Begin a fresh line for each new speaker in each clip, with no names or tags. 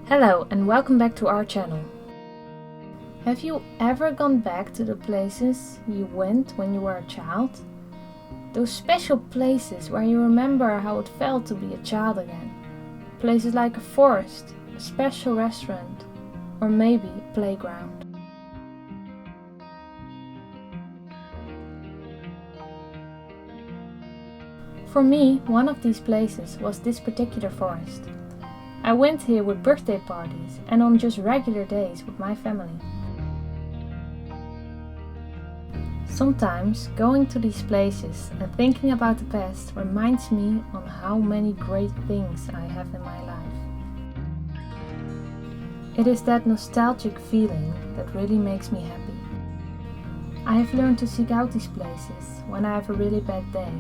Hello and welcome back to our channel. Have you ever gone back to the places you went when you were a child? Those special places where you remember how it felt to be a child again. Places like a forest, a special restaurant, or maybe a playground. For me, one of these places was this particular forest. I went here with birthday parties and on just regular days with my family. Sometimes going to these places and thinking about the past reminds me on how many great things I have in my life. It is that nostalgic feeling that really makes me happy. I have learned to seek out these places when I have a really bad day,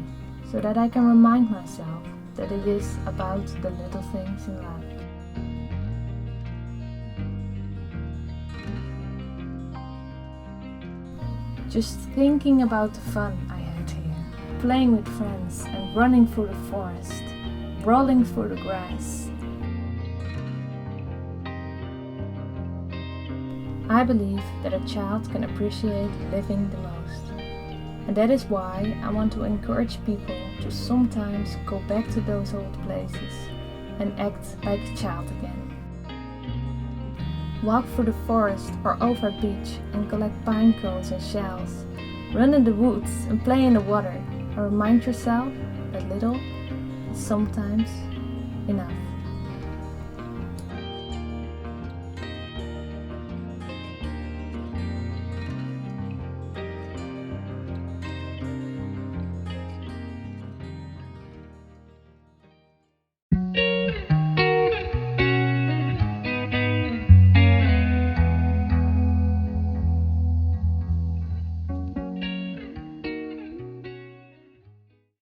so that I can remind myself that it is about the little things in life. Just thinking about the fun I had here, playing with friends and running through the forest, rolling through the grass. I believe that a child can appreciate living the most. And that is why I want to encourage people to sometimes go back to those old places and act like a child again. Walk through the forest or over a beach and collect pine cones and shells. Run in the woods and play in the water and remind yourself that little is sometimes enough.